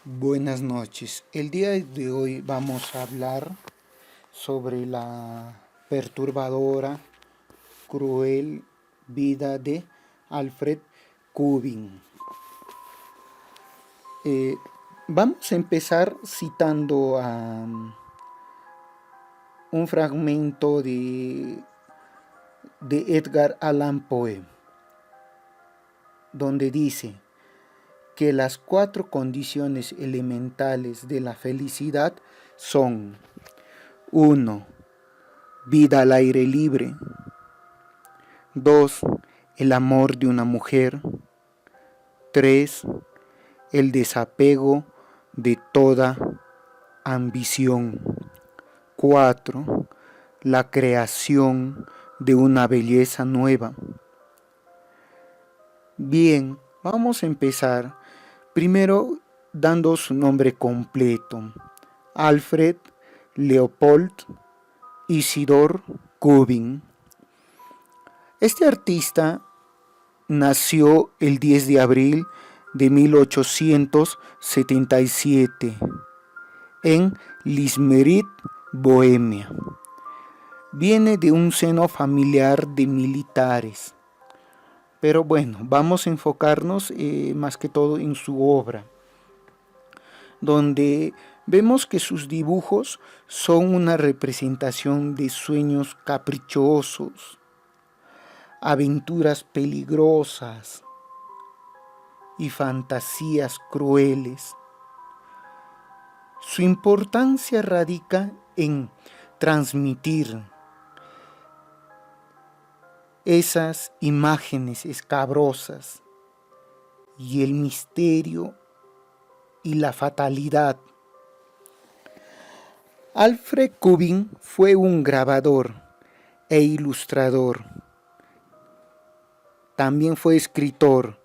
Buenas noches. El día de hoy vamos a hablar sobre la perturbadora, cruel vida de Alfred Kubin. Eh, Vamos a empezar citando a un fragmento de Edgar Allan Poe, donde dice que las cuatro condiciones elementales de la felicidad son: 1. Vida al aire libre. 2. El amor de una mujer. 3. El desapego de toda ambición. 4. La creación de una belleza nueva. Bien, vamos a empezar primero dando su nombre completo: Alfred Leopold Isidor Kubin. Este artista nació el 10 de abril de 1877 en Lismerit, Bohemia. Viene de un seno familiar de militares. Pero bueno, vamos a enfocarnos más que todo en su obra, donde vemos que sus dibujos son una representación de sueños caprichosos, aventuras peligrosas y fantasías crueles. Su importancia radica en transmitir esas imágenes escabrosas y el misterio y la fatalidad. Alfred Kubin fue un grabador e ilustrador. También fue escritor,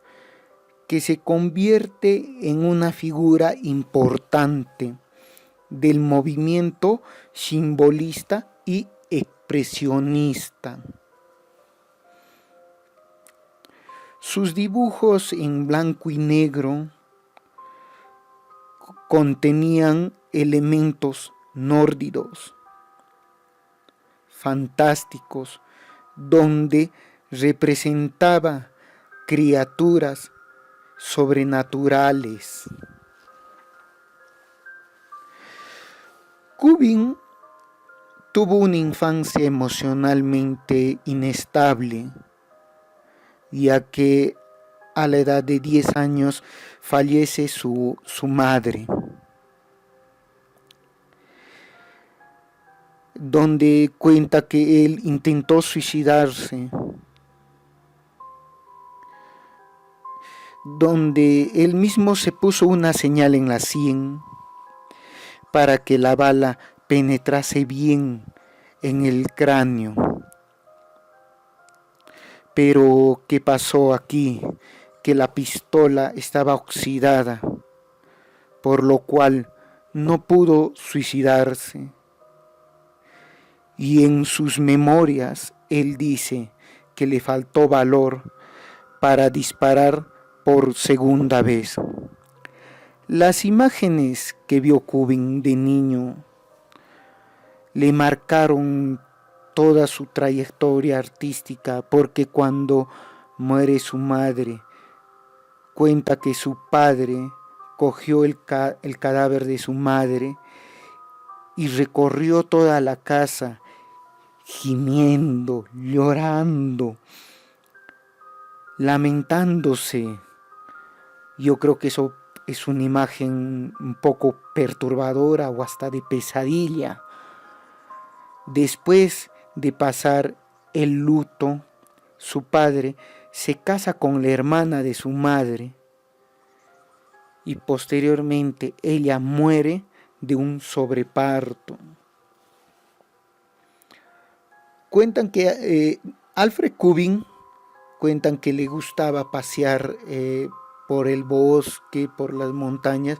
que se convierte en una figura importante del movimiento simbolista y expresionista. Sus dibujos en blanco y negro contenían elementos nórdidos, fantásticos, donde representaba criaturas sobrenaturales. Kubin tuvo una infancia emocionalmente inestable, ya que a la edad de 10 años fallece su madre, donde cuenta que él intentó suicidarse, donde él mismo se puso una señal en la sien para que la bala penetrase bien en el cráneo. Pero ¿qué pasó aquí? Que la pistola estaba oxidada, por lo cual no pudo suicidarse. Y en sus memorias él dice que le faltó valor para disparar por segunda vez. Las imágenes que vio Kubin de niño le marcaron toda su trayectoria artística, porque cuando muere su madre, cuenta que su padre cogió el cadáver de su madre y recorrió toda la casa gimiendo, llorando, lamentándose. Yo creo que eso es una imagen un poco perturbadora o hasta de pesadilla. Después de pasar el luto, su padre se casa con la hermana de su madre y posteriormente ella muere de un sobreparto. Cuentan que Alfred Kubin, cuentan que le gustaba pasear por el bosque, por las montañas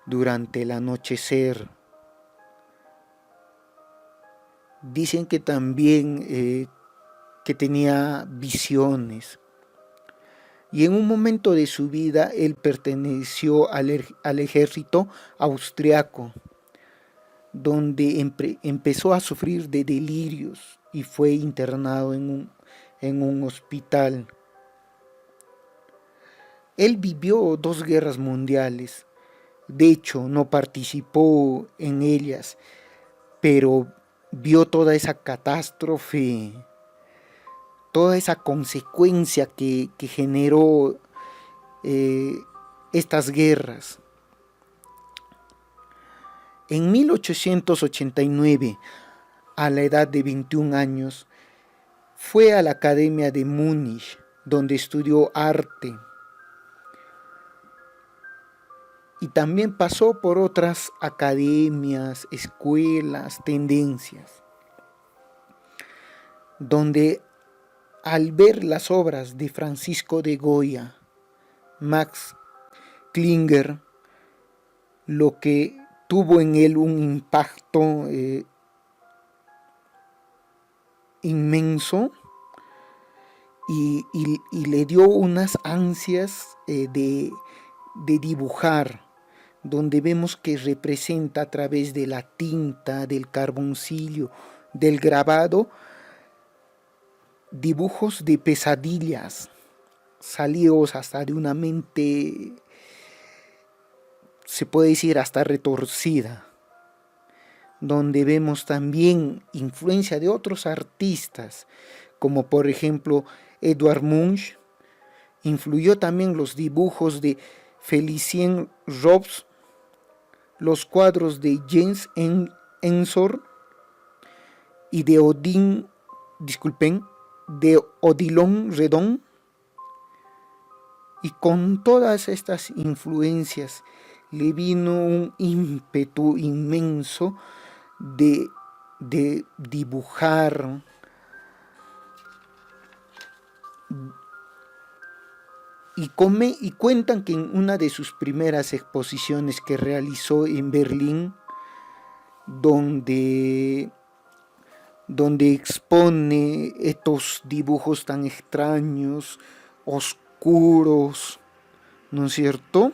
durante el anochecer. Dicen que también que tenía visiones. y en un momento de su vida él perteneció al ejército austriaco, donde empezó a sufrir de delirios y fue internado en un hospital. Él vivió 2 guerras mundiales, de hecho no participó en ellas, pero vio toda esa catástrofe, toda esa consecuencia que generó eh, estas guerras. En 1889, a la edad de 21 años, fue a la Academia de Múnich, donde estudió arte. Y también pasó por otras academias, escuelas, tendencias, donde al ver las obras de Francisco de Goya, Max Klinger, lo que tuvo en él un impacto inmenso y le dio unas ansias de dibujar, donde vemos que representa a través de la tinta, del carboncillo, del grabado, dibujos de pesadillas, salidos hasta de una mente, se puede decir, hasta retorcida, donde vemos también influencia de otros artistas, como por ejemplo Edvard Munch. Influyó también los dibujos de Felicien Robes, los cuadros de Jens Ensor y de Odilon Redon. Y con todas estas influencias le vino un ímpetu inmenso de dibujar, y cuentan que en una de sus primeras exposiciones que realizó en Berlín, donde expone estos dibujos tan extraños, oscuros, ¿no es cierto?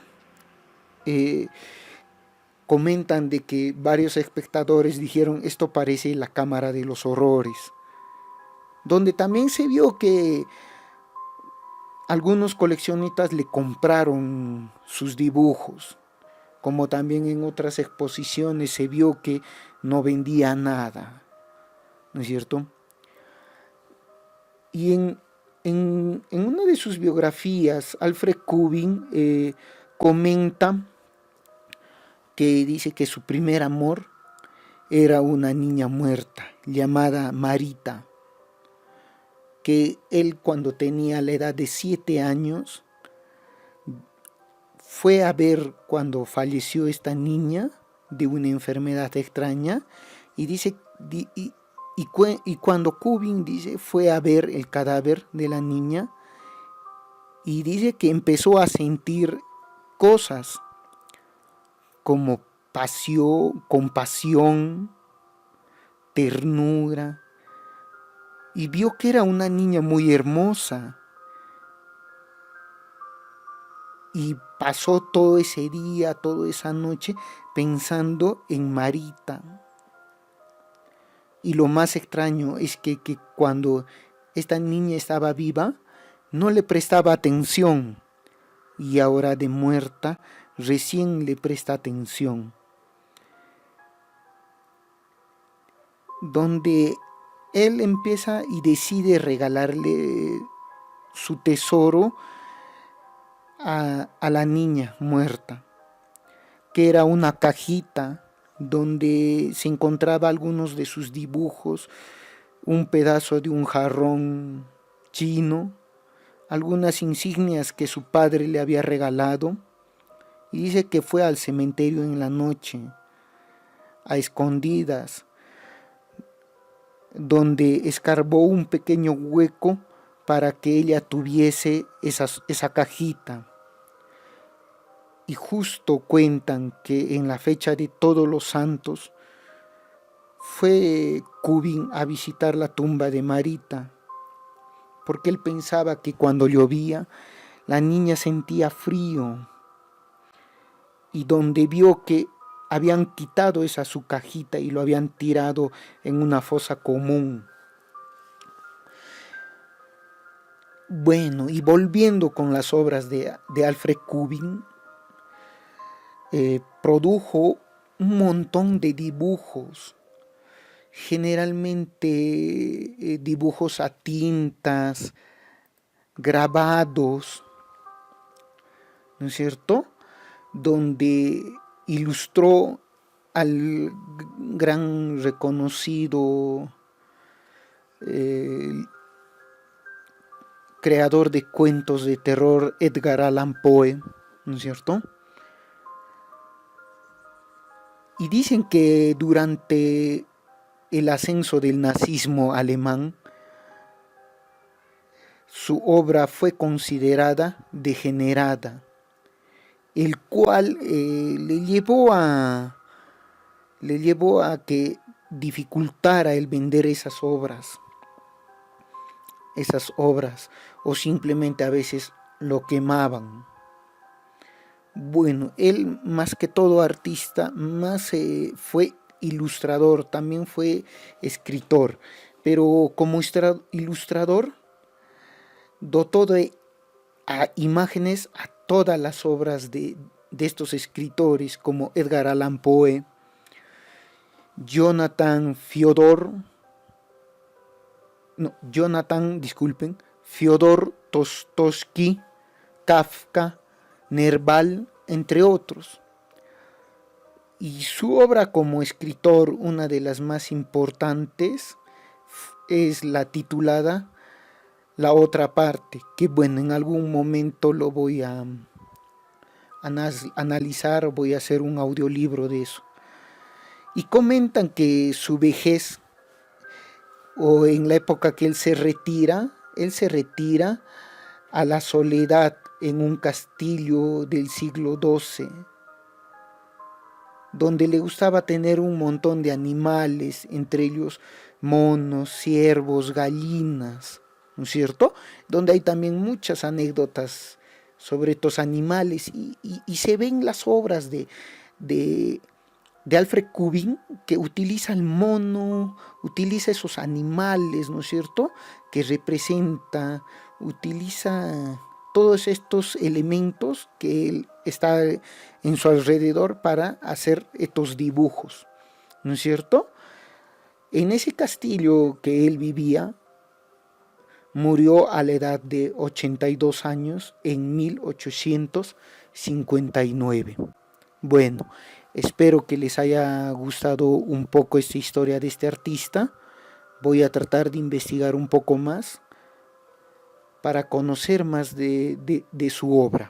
Comentan de que varios espectadores dijeron, esto parece la Cámara de los Horrores, donde también se vio que algunos coleccionistas le compraron sus dibujos, como también en otras exposiciones se vio que no vendía nada, ¿no es cierto? Y en una de sus biografías, Alfred Kubin comenta que dice que su primer amor era una niña muerta llamada Marita, que él cuando tenía la edad de 7 años fue a ver cuando falleció esta niña de una enfermedad extraña, y dice y cuando Kubin dice fue a ver el cadáver de la niña, y dice que empezó a sentir cosas como pasión, compasión, ternura, y vio que era una niña muy hermosa. Y pasó todo ese día, toda esa noche, pensando en Marita. Y lo más extraño es que cuando esta niña estaba viva, no le prestaba atención. Y ahora de muerta, recién le presta atención. Donde él empieza y decide regalarle su tesoro a la niña muerta, que era una cajita donde se encontraba algunos de sus dibujos, un pedazo de un jarrón chino, algunas insignias que su padre le había regalado, y dice que fue al cementerio en la noche, a escondidas, donde escarbó un pequeño hueco para que ella tuviese esa cajita. Y justo cuentan que en la fecha de Todos los Santos fue Kubin a visitar la tumba de Marita, porque él pensaba que cuando llovía la niña sentía frío y donde vio que habían quitado esa su cajita y lo habían tirado en una fosa común. Bueno, y volviendo con las obras de Alfred Kubin, produjo un montón de dibujos, generalmente dibujos a tintas, grabados, ¿no es cierto? Donde ilustró al gran reconocido creador de cuentos de terror Edgar Allan Poe, ¿no es cierto? Y dicen que durante el ascenso del nazismo alemán, su obra fue considerada degenerada, el cual le llevó a que dificultara el vender esas obras, o simplemente a veces lo quemaban. Bueno, él más que todo artista, más fue ilustrador, también fue escritor, pero como ilustrador dotó de imágenes a todas las obras de estos escritores como Edgar Allan Poe, Fyodor Dostoevsky, Kafka, Nerval, entre otros. Y su obra como escritor, una de las más importantes, es la titulada La otra parte, que bueno, en algún momento lo voy a analizar, voy a hacer un audiolibro de eso. Y comentan que su vejez, o en la época que él se retira a la soledad en un castillo del siglo XII, donde le gustaba tener un montón de animales, entre ellos monos, ciervos, gallinas, ¿no es cierto? Donde hay también muchas anécdotas sobre estos animales y se ven las obras de, de Alfred Kubin, que utiliza el mono, utiliza esos animales, ¿no es cierto?, que representa, utiliza todos estos elementos que él está en su alrededor para hacer estos dibujos, ¿no es cierto? En ese castillo que él vivía, murió a la edad de 82 años en 1859. Bueno, espero que les haya gustado un poco esta historia de este artista. Voy a tratar de investigar un poco más para conocer más de su obra.